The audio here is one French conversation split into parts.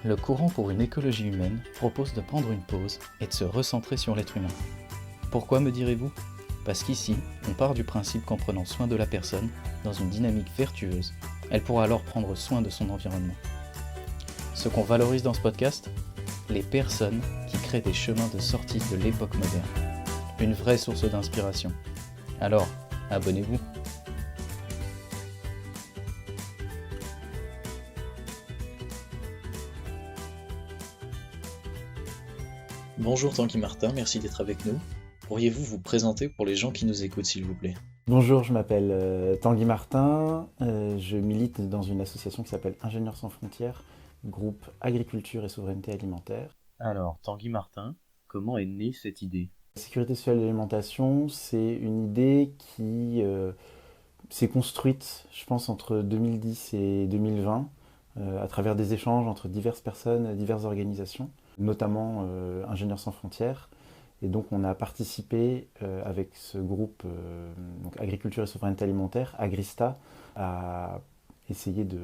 Le courant pour une écologie humaine propose de prendre une pause et de se recentrer sur l'être humain. Pourquoi, me direz-vous ? Parce qu'ici, on part du principe qu'en prenant soin de la personne, dans une dynamique vertueuse, elle pourra alors prendre soin de son environnement. Ce qu'on valorise dans ce podcast ? Les personnes qui créent des chemins de sortie de l'époque moderne. Une vraie source d'inspiration. Alors, abonnez-vous. Bonjour Tanguy Martin, merci d'être avec nous. Pourriez-vous vous présenter pour les gens qui nous écoutent, s'il vous plaît ? Bonjour, je m'appelle Tanguy Martin, je milite dans une association qui s'appelle Ingénieurs sans frontières, groupe agriculture et souveraineté alimentaire. Alors, Tanguy Martin, comment est née cette idée ? La sécurité sociale de l'alimentation, c'est une idée qui s'est construite, je pense, entre 2010 et 2020, à travers des échanges entre diverses personnes, diverses organisations, notamment Ingénieurs sans frontières. Et donc on a participé avec ce groupe donc Agriculture et souveraineté alimentaire, Agrista, à essayer de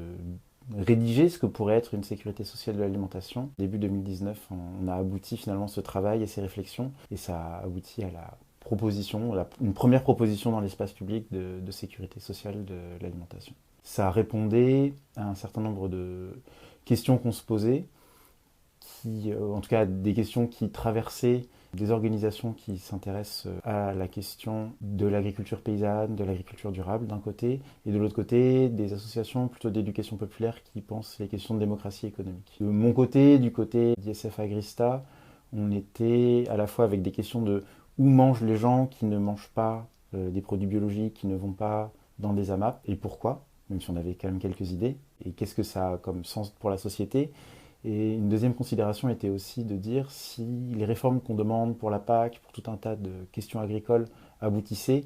rédiger ce que pourrait être une sécurité sociale de l'alimentation. Début 2019, on a abouti finalement ce travail et ces réflexions, et ça a abouti à la proposition, une première proposition dans l'espace public de sécurité sociale de l'alimentation. Ça répondait à un certain nombre de questions qu'on se posait, en tout cas des questions qui traversaient des organisations qui s'intéressent à la question de l'agriculture paysanne, de l'agriculture durable d'un côté, et de l'autre côté, des associations plutôt d'éducation populaire qui pensent les questions de démocratie économique. De mon côté, du côté d'ISF Agrista, on était à la fois avec des questions de où mangent les gens qui ne mangent pas des produits biologiques, qui ne vont pas dans des AMAP, et pourquoi, même si on avait quand même quelques idées, et qu'est-ce que ça a comme sens pour la société. Et une deuxième considération était aussi de dire si les réformes qu'on demande pour la PAC, pour tout un tas de questions agricoles aboutissaient,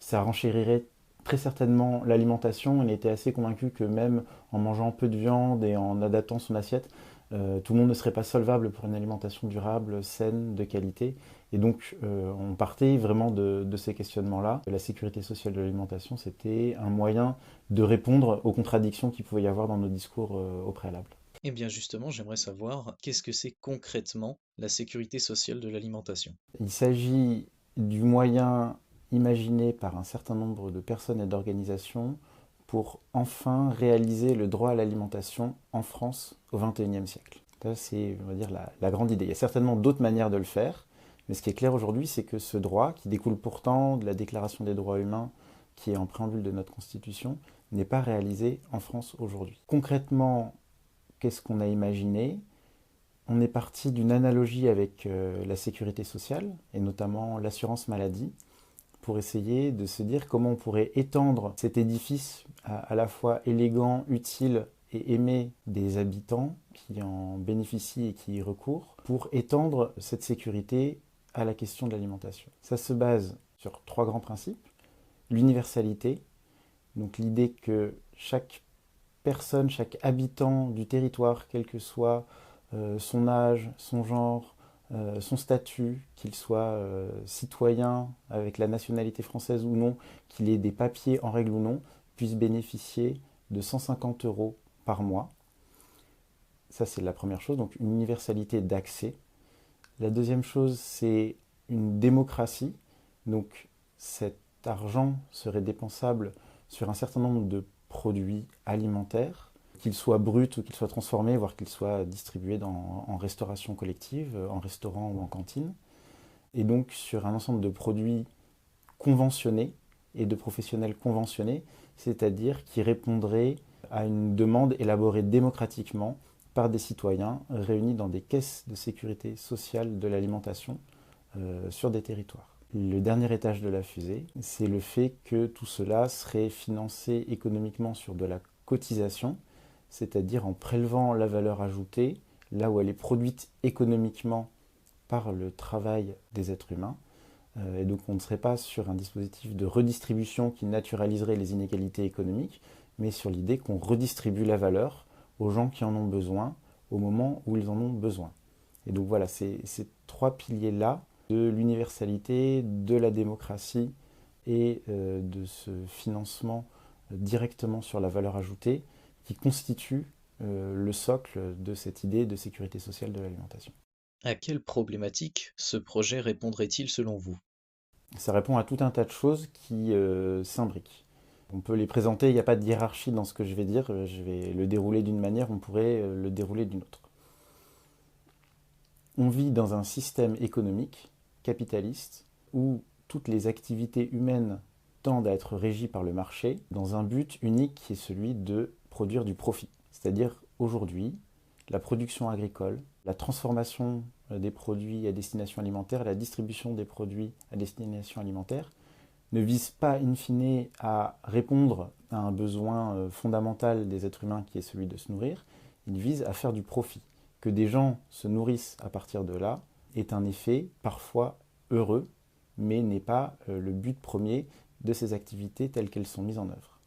ça renchérirait très certainement l'alimentation. On était assez convaincu que même en mangeant peu de viande et en adaptant son assiette, tout le monde ne serait pas solvable pour une alimentation durable, saine, de qualité. Et donc on partait vraiment de ces questionnements-là. La sécurité sociale de l'alimentation, c'était un moyen de répondre aux contradictions qu'il pouvait y avoir dans nos discours au préalable. Eh bien justement, j'aimerais savoir qu'est-ce que c'est concrètement la sécurité sociale de l'alimentation. Il s'agit du moyen imaginé par un certain nombre de personnes et d'organisations pour enfin réaliser le droit à l'alimentation en France au XXIe siècle. Ça, c'est, on va dire, la grande idée. Il y a certainement d'autres manières de le faire, mais ce qui est clair aujourd'hui, c'est que ce droit, qui découle pourtant de la Déclaration des droits humains, qui est en préambule de notre Constitution, n'est pas réalisé en France aujourd'hui. Concrètement, qu'est-ce qu'on a imaginé ? On est parti d'une analogie avec la sécurité sociale, et notamment l'assurance maladie, pour essayer de se dire comment on pourrait étendre cet édifice à la fois élégant, utile et aimé des habitants qui en bénéficient et qui y recourent, pour étendre cette sécurité à la question de l'alimentation. Ça se base sur 3 grands principes. L'universalité, donc l'idée que chaque personne, chaque habitant du territoire, quel que soit son âge, son genre, son statut, qu'il soit citoyen avec la nationalité française ou non, qu'il ait des papiers en règle ou non, puisse bénéficier de 150 € par mois. Ça, c'est la première chose, donc une universalité d'accès. La deuxième chose, c'est une démocratie. Donc cet argent serait dépensable sur un certain nombre de produits alimentaires, qu'ils soient bruts ou qu'ils soient transformés, voire qu'ils soient distribués en restauration collective, en restaurant ou en cantine. Et donc sur un ensemble de produits conventionnés et de professionnels conventionnés, c'est-à-dire qui répondraient à une demande élaborée démocratiquement par des citoyens réunis dans des caisses de sécurité sociale de l'alimentation sur des territoires. Le dernier étage de la fusée, c'est le fait que tout cela serait financé économiquement sur de la cotisation, c'est-à-dire en prélevant la valeur ajoutée là où elle est produite économiquement par le travail des êtres humains. Et donc on ne serait pas sur un dispositif de redistribution qui naturaliserait les inégalités économiques, mais sur l'idée qu'on redistribue la valeur aux gens qui en ont besoin au moment où ils en ont besoin. Et donc voilà, ces 3 piliers-là, de l'universalité, de la démocratie et de ce financement directement sur la valeur ajoutée, qui constitue le socle de cette idée de sécurité sociale de l'alimentation. À quelle problématique ce projet répondrait-il selon vous? Ça répond à tout un tas de choses qui s'imbriquent. On peut les présenter, il n'y a pas de hiérarchie dans ce que je vais dire, je vais le dérouler d'une manière, on pourrait le dérouler d'une autre. On vit dans un système économique capitaliste où toutes les activités humaines tendent à être régies par le marché dans un but unique qui est celui de produire du profit. C'est-à-dire aujourd'hui, la production agricole, la transformation des produits à destination alimentaire, la distribution des produits à destination alimentaire ne vise pas in fine à répondre à un besoin fondamental des êtres humains qui est celui de se nourrir, il vise à faire du profit. Que des gens se nourrissent à partir de là est un effet parfois heureux, mais n'est pas le but premier de ces activités telles qu'elles sont mises en œuvre.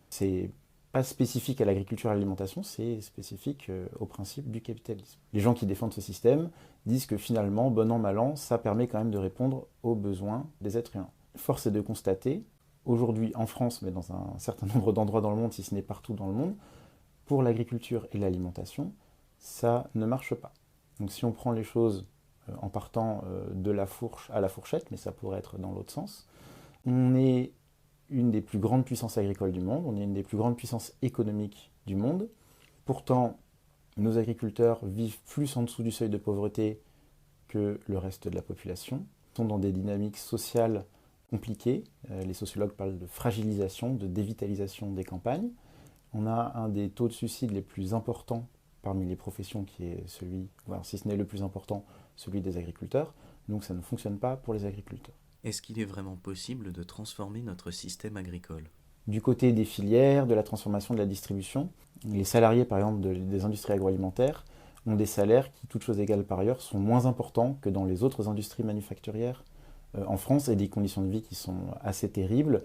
C'est pas spécifique à l'agriculture et à l'alimentation, c'est spécifique au principe du capitalisme. Les gens qui défendent ce système disent que finalement, bon an, mal an, ça permet quand même de répondre aux besoins des êtres humains. Force est de constater, aujourd'hui en France, mais dans un certain nombre d'endroits dans le monde, si ce n'est partout dans le monde, pour l'agriculture et l'alimentation, ça ne marche pas. Donc si on prend les choses en partant de la fourche à la fourchette, mais ça pourrait être dans l'autre sens, on est une des plus grandes puissances agricoles du monde, on est une des plus grandes puissances économiques du monde. Pourtant, nos agriculteurs vivent plus en dessous du seuil de pauvreté que le reste de la population, sont dans des dynamiques sociales compliquées. Les sociologues parlent de fragilisation, de dévitalisation des campagnes. On a un des taux de suicide les plus importants parmi les professions qui est celui, voire si ce n'est le plus important, celui des agriculteurs. Donc ça ne fonctionne pas pour les agriculteurs. Est-ce qu'il est vraiment possible de transformer notre système agricole? Du côté des filières, de la transformation, de la distribution, les salariés par exemple des industries agroalimentaires ont des salaires qui, toutes choses égales par ailleurs, sont moins importants que dans les autres industries manufacturières en France et des conditions de vie qui sont assez terribles.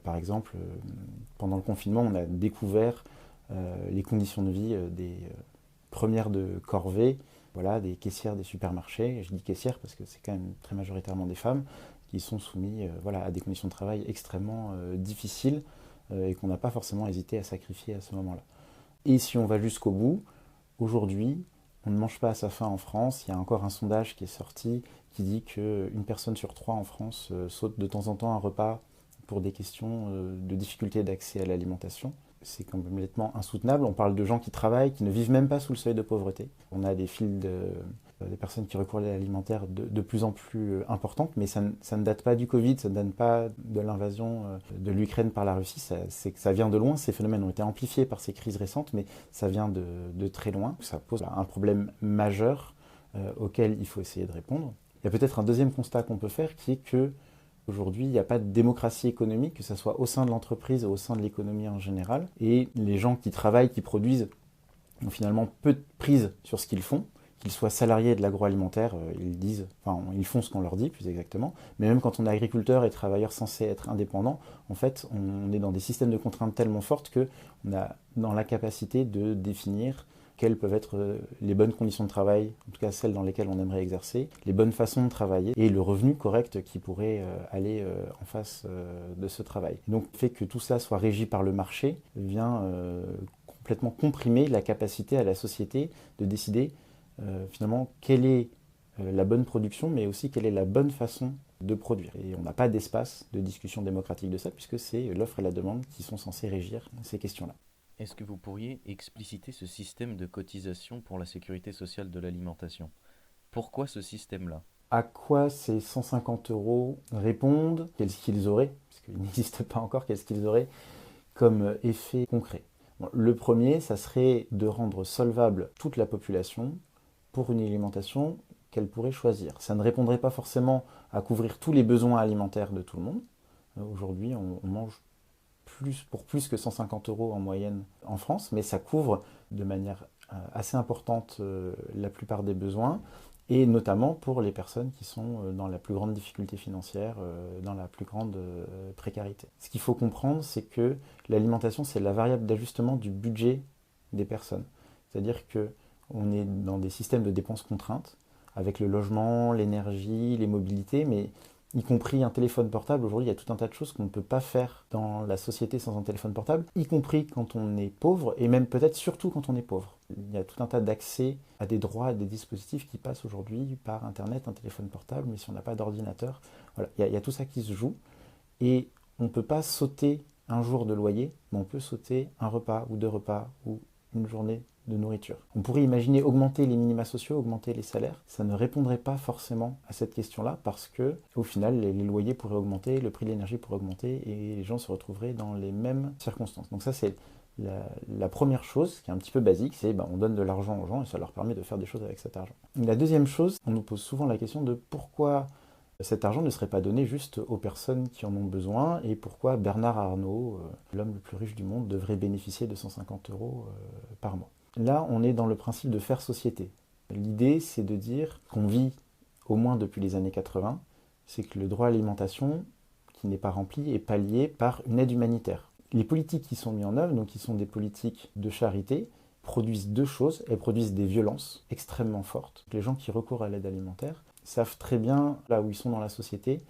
Par exemple, pendant le confinement, on a découvert les conditions de vie des premières de corvée, voilà, des caissières des supermarchés. Je dis caissières parce que c'est quand même très majoritairement des femmes qui sont soumis voilà, à des conditions de travail extrêmement difficiles et qu'on n'a pas forcément hésité à sacrifier à ce moment-là. Et si on va jusqu'au bout, aujourd'hui, on ne mange pas à sa faim en France. Il y a encore un sondage qui est sorti qui dit qu'une personne sur trois en France saute de temps en temps un repas pour des questions de difficulté d'accès à l'alimentation. C'est complètement insoutenable. On parle de gens qui travaillent, qui ne vivent même pas sous le seuil de pauvreté. On a des files des personnes qui recourent à l'alimentaire de plus en plus importantes, mais ça ne date pas du Covid, ça ne date pas de l'invasion de l'Ukraine par la Russie, ça vient de loin. Ces phénomènes ont été amplifiés par ces crises récentes, mais ça vient de très loin. Ça pose un problème majeur auquel il faut essayer de répondre. Il y a peut-être un deuxième constat qu'on peut faire qui est que aujourd'hui, il n'y a pas de démocratie économique, que ce soit au sein de l'entreprise ou au sein de l'économie en général. Et les gens qui travaillent, qui produisent, ont finalement peu de prise sur ce qu'ils font. Qu'ils soient salariés de l'agroalimentaire, ils font ce qu'on leur dit, plus exactement. Mais même quand on est agriculteur et travailleur censé être indépendant, en fait, on est dans des systèmes de contraintes tellement fortes qu'on a dans la capacité de définir quelles peuvent être les bonnes conditions de travail, en tout cas celles dans lesquelles on aimerait exercer, les bonnes façons de travailler et le revenu correct qui pourrait aller en face de ce travail. Et donc le fait que tout cela soit régi par le marché vient complètement comprimer la capacité à la société de décider finalement quelle est la bonne production, mais aussi quelle est la bonne façon de produire. Et on n'a pas d'espace de discussion démocratique de ça, puisque c'est l'offre et la demande qui sont censés régir ces questions-là. Est-ce que vous pourriez expliciter ce système de cotisation pour la sécurité sociale de l'alimentation? Pourquoi ce système-là? À quoi ces 150 € répondent? Qu'est-ce qu'ils auraient, parce qu'il n'existe pas encore, qu'est-ce qu'ils auraient comme effet concret? Bon, le premier, ça serait de rendre solvable toute la population pour une alimentation qu'elle pourrait choisir. Ça ne répondrait pas forcément à couvrir tous les besoins alimentaires de tout le monde. Aujourd'hui, on mange pour plus que 150 € en moyenne en France, mais ça couvre de manière assez importante la plupart des besoins, et notamment pour les personnes qui sont dans la plus grande difficulté financière, dans la plus grande précarité. Ce qu'il faut comprendre, c'est que l'alimentation, c'est la variable d'ajustement du budget des personnes. C'est-à-dire qu'on est dans des systèmes de dépenses contraintes, avec le logement, l'énergie, les mobilités, mais y compris un téléphone portable. Aujourd'hui, il y a tout un tas de choses qu'on ne peut pas faire dans la société sans un téléphone portable, y compris quand on est pauvre, et même peut-être surtout quand on est pauvre. Il y a tout un tas d'accès à des droits, à des dispositifs qui passent aujourd'hui par Internet, un téléphone portable, mais si on n'a pas d'ordinateur, voilà, il y a tout ça qui se joue, et on ne peut pas sauter un jour de loyer, mais on peut sauter un repas ou deux repas ou une journée de nourriture. On pourrait imaginer augmenter les minima sociaux, augmenter les salaires. Ça ne répondrait pas forcément à cette question-là parce que, au final, les loyers pourraient augmenter, le prix de l'énergie pourrait augmenter et les gens se retrouveraient dans les mêmes circonstances. Donc ça, c'est la première chose qui est un petit peu basique, c'est on donne de l'argent aux gens et ça leur permet de faire des choses avec cet argent. La deuxième chose, on nous pose souvent la question de pourquoi cet argent ne serait pas donné juste aux personnes qui en ont besoin et pourquoi Bernard Arnault, l'homme le plus riche du monde, devrait bénéficier de 150 euros par mois. Là, on est dans le principe de faire société. L'idée, c'est de dire qu'on vit, au moins depuis les années 80, c'est que le droit à l'alimentation, qui n'est pas rempli, est pallié par une aide humanitaire. Les politiques qui sont mises en œuvre, donc qui sont des politiques de charité, produisent deux choses. Elles produisent des violences extrêmement fortes. Les gens qui recourent à l'aide alimentaire savent très bien là où ils sont dans la société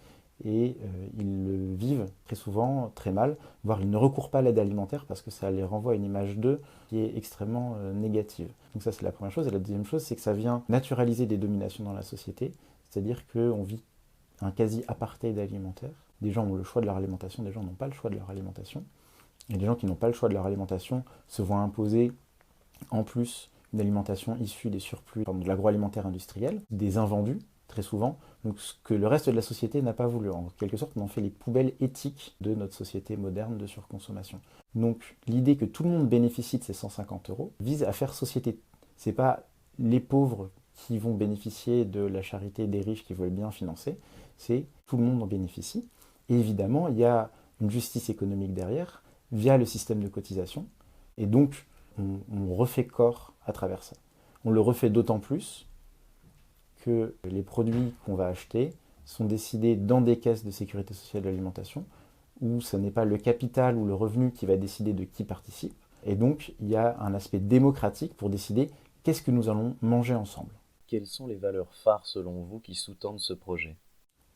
et ils le vivent très souvent très mal, voire ils ne recourent pas à l'aide alimentaire parce que ça les renvoie à une image d'eux qui est extrêmement négative. Donc ça c'est la première chose. Et la deuxième chose, c'est que ça vient naturaliser des dominations dans la société, c'est-à-dire qu'on vit un quasi-apartheid alimentaire. Des gens ont le choix de leur alimentation, des gens n'ont pas le choix de leur alimentation. Et les gens qui n'ont pas le choix de leur alimentation se voient imposer en plus une alimentation issue des surplus de l'agroalimentaire industriel, des invendus, très souvent, donc ce que le reste de la société n'a pas voulu. En quelque sorte, on en fait les poubelles éthiques de notre société moderne de surconsommation. Donc l'idée que tout le monde bénéficie de ces 150 euros vise à faire société. C'est pas les pauvres qui vont bénéficier de la charité des riches qui veulent bien financer, c'est tout le monde en bénéficie. Et évidemment, il y a une justice économique derrière, via le système de cotisation, et donc on refait corps à travers ça. On le refait d'autant plus que les produits qu'on va acheter sont décidés dans des caisses de sécurité sociale de l'alimentation, où ce n'est pas le capital ou le revenu qui va décider de qui participe. Et donc, il y a un aspect démocratique pour décider qu'est-ce que nous allons manger ensemble. Quelles sont les valeurs phares selon vous qui sous-tendent ce projet ?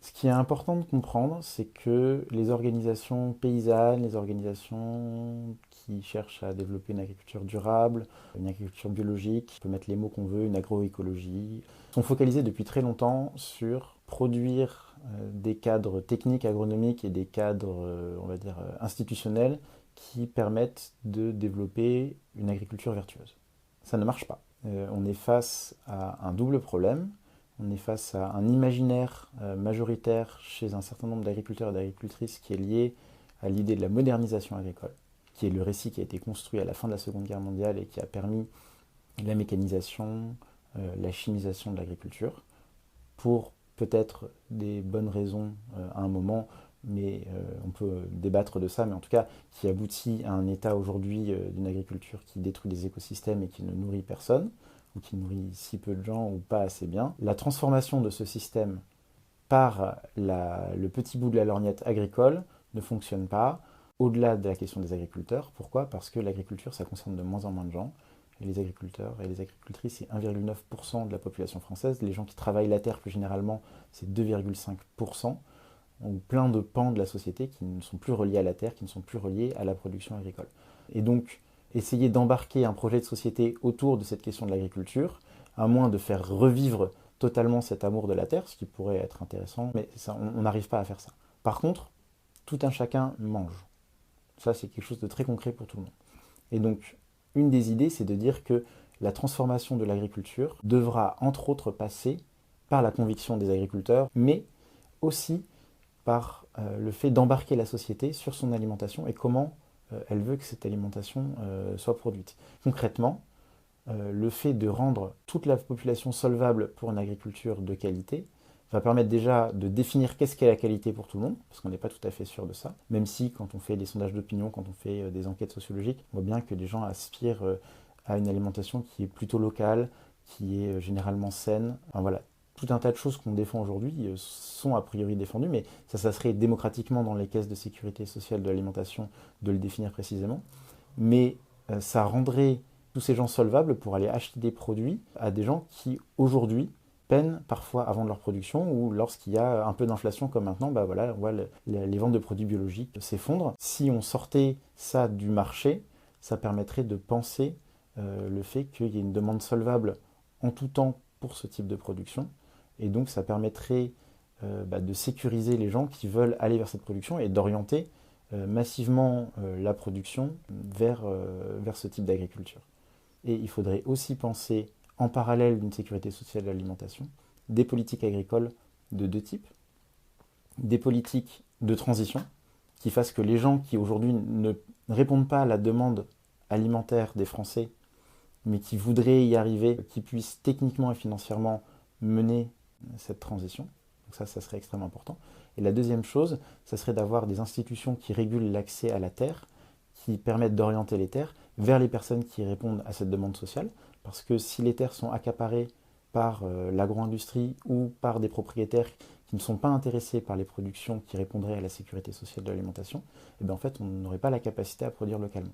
Ce qui est important de comprendre, c'est que les organisations paysannes, les organisations qui cherchent à développer une agriculture durable, une agriculture biologique, on peut mettre les mots qu'on veut, une agroécologie, sont focalisées depuis très longtemps sur produire des cadres techniques, agronomiques et des cadres, on va dire, institutionnels qui permettent de développer une agriculture vertueuse. Ça ne marche pas. On est face à un double problème. On est face à un imaginaire majoritaire chez un certain nombre d'agriculteurs et d'agricultrices qui est lié à l'idée de la modernisation agricole, qui est le récit qui a été construit à la fin de la Seconde Guerre mondiale et qui a permis la mécanisation, la chimisation de l'agriculture, pour peut-être des bonnes raisons à un moment, mais on peut débattre de ça, mais en tout cas qui aboutit à un état aujourd'hui d'une agriculture qui détruit les écosystèmes et qui ne nourrit personne, ou qui nourrit si peu de gens ou pas assez bien. La transformation de ce système par le petit bout de la lorgnette agricole ne fonctionne pas au-delà de la question des agriculteurs. Pourquoi ? Parce que l'agriculture, ça concerne de moins en moins de gens. Et les agriculteurs et les agricultrices, c'est 1,9% de la population française. Les gens qui travaillent la terre, plus généralement, c'est 2,5%. Donc plein de pans de la société qui ne sont plus reliés à la terre, qui ne sont plus reliés à la production agricole. Et donc, essayer d'embarquer un projet de société autour de cette question de l'agriculture, à moins de faire revivre totalement cet amour de la terre, ce qui pourrait être intéressant, mais ça, on n'arrive pas à faire ça. Par contre, tout un chacun mange. Ça, c'est quelque chose de très concret pour tout le monde. Et donc, une des idées, c'est de dire que la transformation de l'agriculture devra, entre autres, passer par la conviction des agriculteurs, mais aussi par le fait d'embarquer la société sur son alimentation et comment elle veut que cette alimentation soit produite. Concrètement, le fait de rendre toute la population solvable pour une agriculture de qualité va permettre déjà de définir qu'est-ce qu'est la qualité pour tout le monde, parce qu'on n'est pas tout à fait sûr de ça, même si quand on fait des sondages d'opinion, quand on fait des enquêtes sociologiques, on voit bien que les gens aspirent à une alimentation qui est plutôt locale, qui est généralement saine. Enfin, voilà. Tout un tas de choses qu'on défend aujourd'hui sont a priori défendues, mais ça serait démocratiquement dans les caisses de sécurité sociale de l'alimentation de le définir précisément. Mais ça rendrait tous ces gens solvables pour aller acheter des produits à des gens qui, aujourd'hui, peinent parfois à vendre leur production ou lorsqu'il y a un peu d'inflation comme maintenant, bah voilà, on voit les ventes de produits biologiques s'effondrent. Si on sortait ça du marché, ça permettrait de penser le fait qu'il y ait une demande solvable en tout temps pour ce type de production. Et donc ça permettrait de sécuriser les gens qui veulent aller vers cette production et d'orienter massivement la production vers ce type d'agriculture. Et il faudrait aussi penser, en parallèle d'une sécurité sociale de l'alimentation, des politiques agricoles de deux types. Des politiques de transition, qui fassent que les gens qui aujourd'hui ne répondent pas à la demande alimentaire des Français, mais qui voudraient y arriver, qui puissent techniquement et financièrement mener cette transition. Donc ça serait extrêmement important. Et la deuxième chose, ça serait d'avoir des institutions qui régulent l'accès à la terre, qui permettent d'orienter les terres vers les personnes qui répondent à cette demande sociale. Parce que si les terres sont accaparées par l'agro-industrie ou par des propriétaires qui ne sont pas intéressés par les productions qui répondraient à la sécurité sociale de l'alimentation, et bien en fait on n'aurait pas la capacité à produire localement.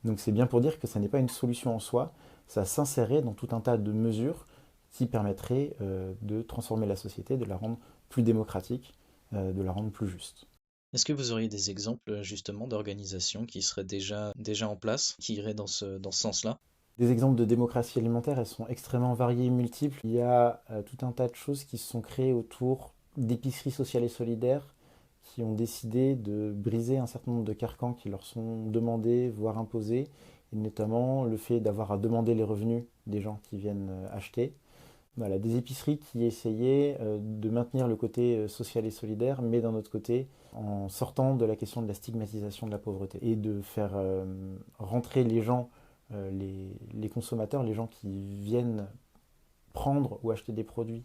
Donc c'est bien pour dire que ça n'est pas une solution en soi, ça s'insérait dans tout un tas de mesures qui permettraient de transformer la société, de la rendre plus démocratique, de la rendre plus juste. Est-ce que vous auriez des exemples justement d'organisations qui seraient déjà en place, qui iraient dans ce sens-là? Des exemples de démocratie alimentaire, elles sont extrêmement variées et multiples. Il y a tout un tas de choses qui se sont créées autour d'épiceries sociales et solidaires qui ont décidé de briser un certain nombre de carcans qui leur sont demandés, voire imposés, et notamment le fait d'avoir à demander les revenus des gens qui viennent acheter. Voilà, des épiceries qui essayaient de maintenir le côté social et solidaire, mais d'un autre côté, en sortant de la question de la stigmatisation de la pauvreté, et de faire rentrer les gens, les consommateurs, les gens qui viennent prendre ou acheter des produits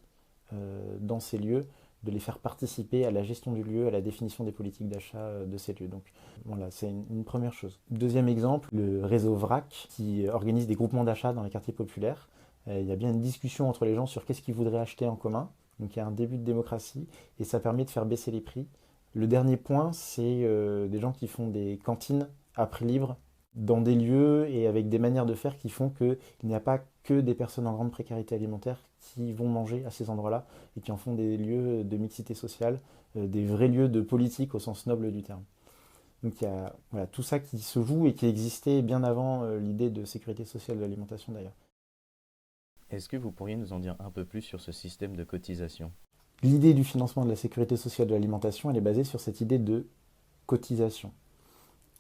dans ces lieux, de les faire participer à la gestion du lieu, à la définition des politiques d'achat de ces lieux. Donc voilà, c'est une première chose. Deuxième exemple, le réseau VRAC, qui organise des groupements d'achat dans les quartiers populaires. Il y a bien une discussion entre les gens sur qu'est-ce qu'ils voudraient acheter en commun. Donc il y a un début de démocratie et ça permet de faire baisser les prix. Le dernier point, c'est des gens qui font des cantines à prix libre dans des lieux et avec des manières de faire qui font qu'il n'y a pas que des personnes en grande précarité alimentaire qui vont manger à ces endroits-là et qui en font des lieux de mixité sociale, des vrais lieux de politique au sens noble du terme. Donc il y a tout ça qui se joue et qui existait bien avant l'idée de sécurité sociale de l'alimentation d'ailleurs. Est-ce que vous pourriez nous en dire un peu plus sur ce système de cotisation? L'idée du financement de la sécurité sociale de l'alimentation, elle est basée sur cette idée de cotisation.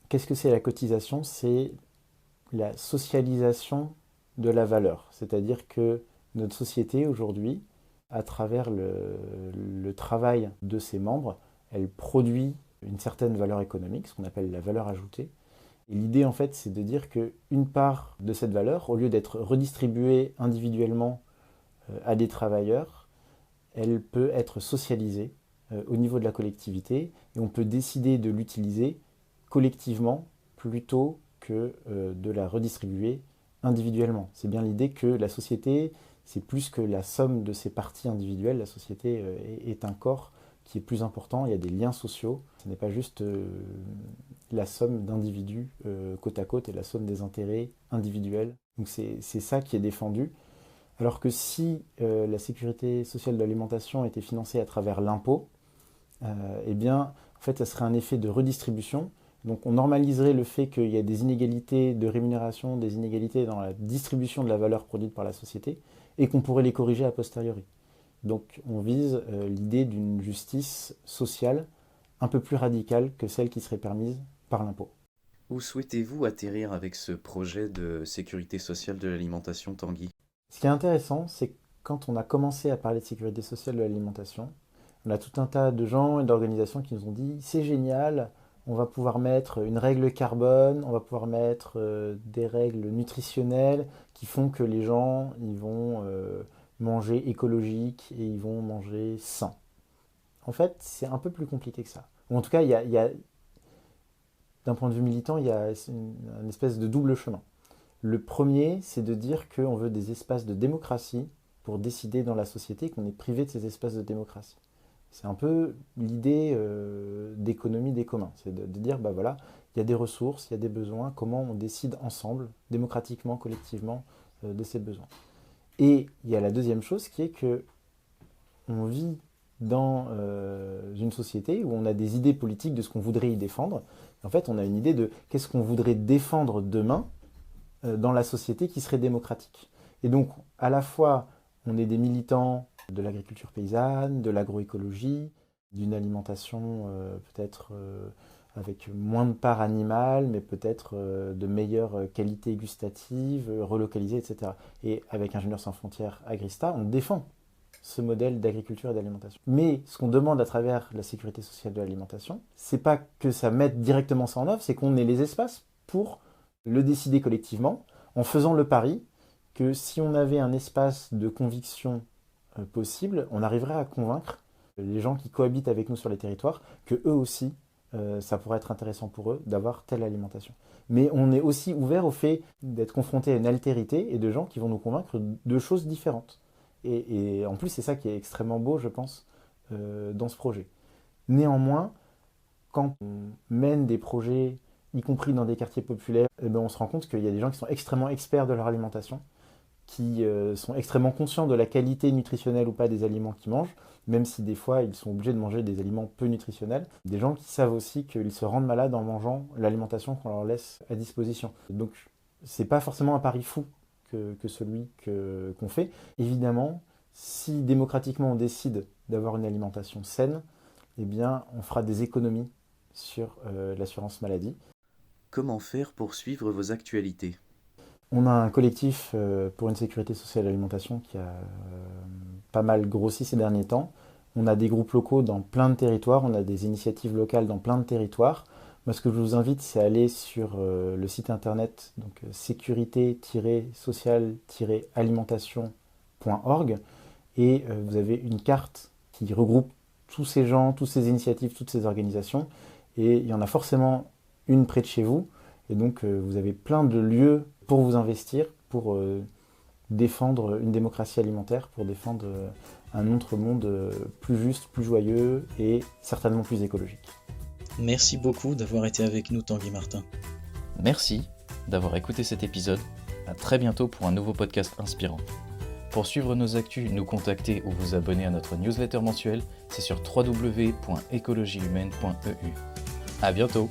Qu'est-ce que c'est la cotisation? C'est la socialisation de la valeur. C'est-à-dire que notre société aujourd'hui, à travers le travail de ses membres, elle produit une certaine valeur économique, ce qu'on appelle la valeur ajoutée. Et l'idée, en fait, c'est de dire qu'une part de cette valeur, au lieu d'être redistribuée individuellement à des travailleurs, elle peut être socialisée au niveau de la collectivité et on peut décider de l'utiliser collectivement plutôt que de la redistribuer individuellement. C'est bien l'idée que la société, c'est plus que la somme de ses parties individuelles. La société est un corps qui est plus important, il y a des liens sociaux. Ce n'est pas juste la somme d'individus côte à côte et la somme des intérêts individuels. Donc c'est ça qui est défendu. Alors que si la sécurité sociale de l'alimentation était financée à travers l'impôt, eh bien, en fait, ça serait un effet de redistribution. Donc on normaliserait le fait qu'il y a des inégalités de rémunération, des inégalités dans la distribution de la valeur produite par la société, et qu'on pourrait les corriger a posteriori. Donc on vise l'idée d'une justice sociale un peu plus radicale que celle qui serait permise par l'impôt. Où souhaitez-vous atterrir avec ce projet de sécurité sociale de l'alimentation, Tanguy? Ce qui est intéressant, c'est que quand on a commencé à parler de sécurité sociale de l'alimentation, on a tout un tas de gens et d'organisations qui nous ont dit « c'est génial, on va pouvoir mettre une règle carbone, on va pouvoir mettre des règles nutritionnelles qui font que les gens ils vont manger écologique et ils vont manger sain. » En fait, c'est un peu plus compliqué que ça. Ou en tout cas, d'un point de vue militant, il y a une espèce de double chemin. Le premier, c'est de dire qu'on veut des espaces de démocratie pour décider dans la société qu'on est privé de ces espaces de démocratie. C'est un peu l'idée d'économie des communs. C'est de dire, bah voilà, il y a des ressources, il y a des besoins, comment on décide ensemble, démocratiquement, collectivement, de ces besoins. Et il y a la deuxième chose qui est que on vit dans une société où on a des idées politiques de ce qu'on voudrait y défendre. En fait, on a une idée de qu'est-ce qu'on voudrait défendre demain dans la société qui serait démocratique. Et donc, à la fois, on est des militants de l'agriculture paysanne, de l'agroécologie, d'une alimentation peut-être avec moins de part animale, mais peut-être de meilleure qualité gustative, relocalisée, etc. Et avec Ingénieurs sans frontières Agrista, on défend ce modèle d'agriculture et d'alimentation. Mais ce qu'on demande à travers la sécurité sociale de l'alimentation, c'est pas que ça mette directement ça en œuvre, c'est qu'on ait les espaces pour le décider collectivement, en faisant le pari que si on avait un espace de conviction possible, on arriverait à convaincre les gens qui cohabitent avec nous sur les territoires que eux aussi, ça pourrait être intéressant pour eux d'avoir telle alimentation. Mais on est aussi ouvert au fait d'être confronté à une altérité et de gens qui vont nous convaincre de choses différentes. Et en plus, c'est ça qui est extrêmement beau, je pense, dans ce projet. Néanmoins, quand on mène des projets, y compris dans des quartiers populaires, on se rend compte qu'il y a des gens qui sont extrêmement experts de leur alimentation, qui sont extrêmement conscients de la qualité nutritionnelle ou pas des aliments qu'ils mangent, même si des fois ils sont obligés de manger des aliments peu nutritionnels. Des gens qui savent aussi qu'ils se rendent malades en mangeant l'alimentation qu'on leur laisse à disposition. Donc c'est pas forcément un pari fou que celui qu'on fait. Évidemment, si démocratiquement on décide d'avoir une alimentation saine, eh bien on fera des économies sur l'assurance maladie. Comment faire pour suivre vos actualités ? On a un collectif pour une sécurité sociale et l'alimentation qui a pas mal grossi ces derniers temps. On a des groupes locaux dans plein de territoires, on a des initiatives locales dans plein de territoires. Moi, ce que je vous invite, c'est aller sur le site internet donc sécurité-sociale-alimentation.org et vous avez une carte qui regroupe tous ces gens, toutes ces initiatives, toutes ces organisations. Et il y en a forcément une près de chez vous. Et donc, vous avez plein de lieux pour vous investir, pour défendre une démocratie alimentaire, pour défendre un autre monde plus juste, plus joyeux et certainement plus écologique. Merci beaucoup d'avoir été avec nous, Tanguy Martin. Merci d'avoir écouté cet épisode. À très bientôt pour un nouveau podcast inspirant. Pour suivre nos actus, nous contacter ou vous abonner à notre newsletter mensuelle, c'est sur www.ecologihumaine.eu. À bientôt!